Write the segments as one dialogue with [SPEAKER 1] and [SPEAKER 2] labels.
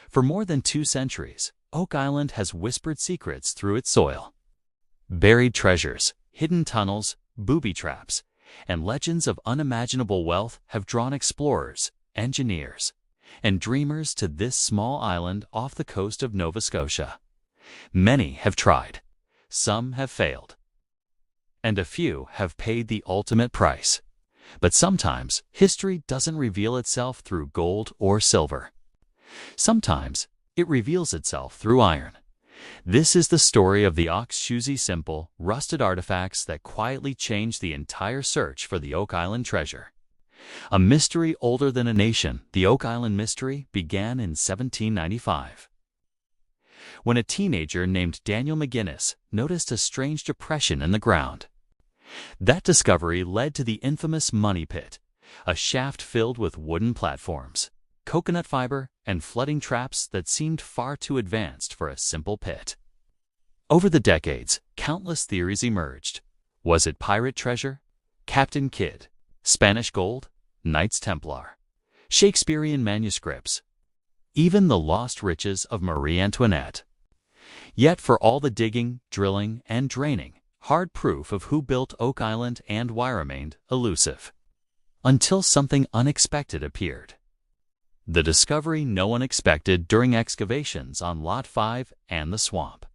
[SPEAKER 1] For more than 2 centuries, Oak Island has whispered secrets through its soil. Buried treasures, hidden tunnels, booby traps, and legends of unimaginable wealth have drawn explorers, engineers, and dreamers to this small island off the coast of Nova Scotia. Many have tried, some have failed, and a few have paid the ultimate price. But sometimes history doesn't reveal itself through gold or silver. Sometimes it reveals itself through iron. This is the story of the Oxshoosie simple, rusted artifacts that quietly changed the entire search for the Oak Island treasure. A mystery older than a nation, the Oak Island mystery began in 1795. When a teenager named Daniel McGinnis noticed a strange depression in the ground. That discovery led to the infamous Money Pit, a shaft filled with wooden platforms, coconut fiber, and flooding traps that seemed far too advanced for a simple pit. Over the decades, countless theories emerged. Was it pirate treasure? Captain Kidd? Spanish gold? Knights Templar? Shakespearean manuscripts? Even the lost riches of Marie Antoinette? Yet for all the digging, drilling, and draining, hard proof of who built Oak Island and why remained elusive. Until something unexpected appeared. The discovery no one expected during excavations on Lot 5 and the swamp.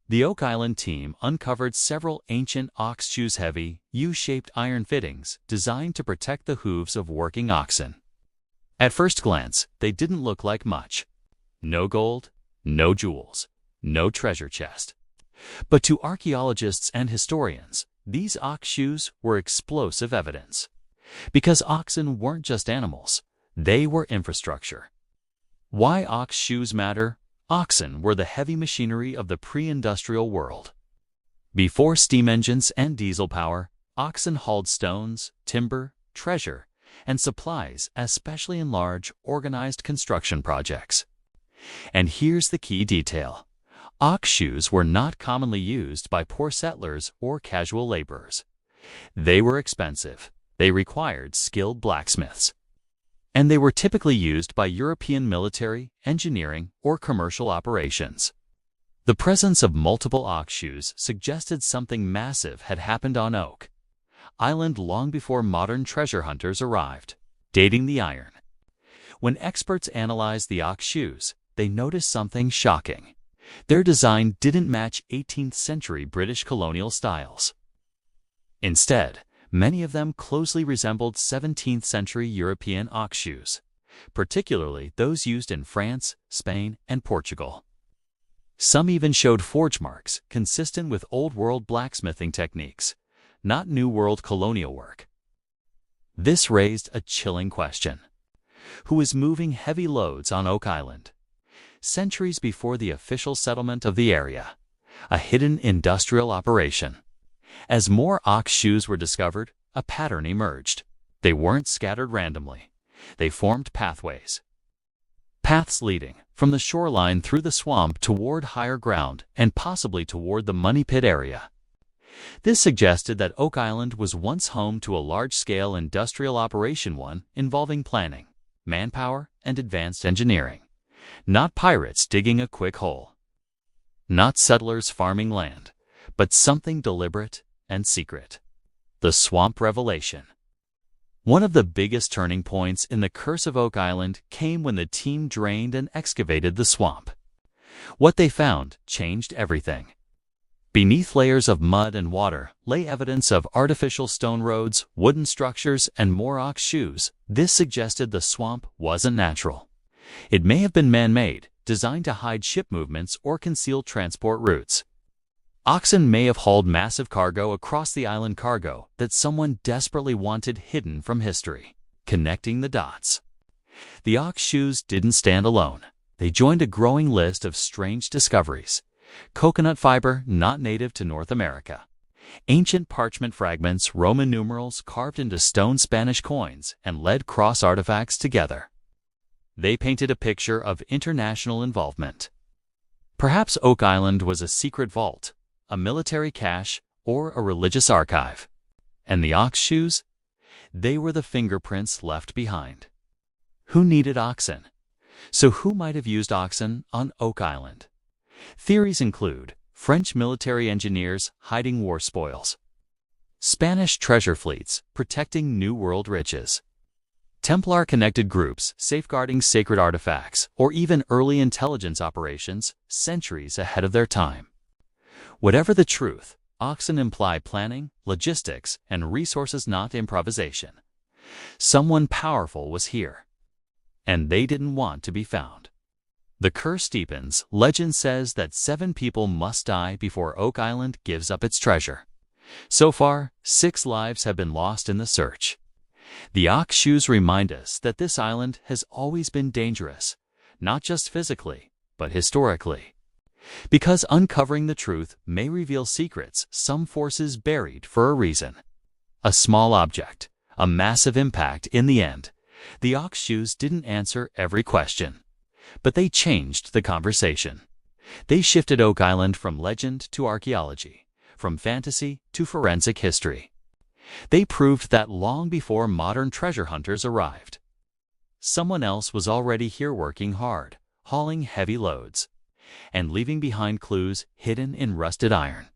[SPEAKER 1] The Oak Island team uncovered several ancient ox-shoes-heavy, U-shaped iron fittings designed to protect the hooves of working oxen. At first glance, they didn't look like much. No gold, no jewels, no treasure chest. But to archaeologists and historians, these ox shoes were explosive evidence. Because oxen weren't just animals, they were infrastructure. Why ox shoes matter? Oxen were the heavy machinery of the pre-industrial world. Before steam engines and diesel power, oxen hauled stones, timber, treasure, and supplies, especially in large, organized construction projects. And here's the key detail. Ox shoes were not commonly used by poor settlers or casual laborers. They were expensive. They required skilled blacksmiths. And they were typically used by European military, engineering, or commercial operations. The presence of multiple ox shoes suggested something massive had happened on Oak Island long before modern treasure hunters arrived, dating the iron. When experts analyzed the ox shoes, they noticed something shocking. Their design didn't match 18th century British colonial styles. Instead, many of them closely resembled 17th century European ox shoes, particularly those used in France, Spain, and Portugal. Some even showed forge marks consistent with Old World blacksmithing techniques, not New World colonial work. This raised a chilling question. Who was moving heavy loads on Oak Island? Centuries before the official settlement of the area, a hidden industrial operation. As more ox shoes were discovered, a pattern emerged. They weren't scattered randomly. They formed pathways. Paths leading from the shoreline through the swamp toward higher ground and possibly toward the Money Pit area. This suggested that Oak Island was once home to a large-scale industrial operation, one involving planning, manpower, and advanced engineering. Not pirates digging a quick hole. Not settlers farming land, but something deliberate and secret. The Swamp Revelation. One of the biggest turning points in the curse of Oak Island came when the team drained and excavated the swamp. What they found changed everything. Beneath layers of mud and water lay evidence of artificial stone roads, wooden structures, and more ox shoes. This suggested the swamp wasn't natural. It may have been man-made, designed to hide ship movements or conceal transport routes. Oxen may have hauled massive cargo across the island, cargo that someone desperately wanted hidden from history. Connecting the dots. The ox shoes didn't stand alone. They joined a growing list of strange discoveries. Coconut fiber not native to North America. Ancient parchment fragments, Roman numerals carved into stone, Spanish coins, and lead cross artifacts together. They painted a picture of international involvement. Perhaps Oak Island was a secret vault, a military cache, or a religious archive. And the ox shoes? They were the fingerprints left behind. Who needed oxen? So who might have used oxen on Oak Island? Theories include French military engineers hiding war spoils, Spanish treasure fleets protecting New World riches, Templar-connected groups safeguarding sacred artifacts, or even early intelligence operations centuries ahead of their time. Whatever the truth, oxen imply planning, logistics, and resources, not improvisation. Someone powerful was here, and they didn't want to be found. The curse deepens. Legend says that 7 people must die before Oak Island gives up its treasure. So far, 6 lives have been lost in the search. The ox shoes remind us that this island has always been dangerous, not just physically, but historically. Because uncovering the truth may reveal secrets some forces buried for a reason. A small object, a massive impact in the end. The ox shoes didn't answer every question, but they changed the conversation. They shifted Oak Island from legend to archaeology, from fantasy to forensic history. They proved that long before modern treasure hunters arrived, someone else was already here working hard, hauling heavy loads, and leaving behind clues hidden in rusted iron.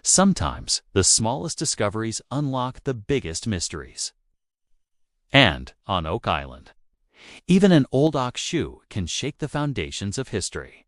[SPEAKER 1] Sometimes the smallest discoveries unlock the biggest mysteries. And on Oak Island, even an old ox shoe can shake the foundations of history.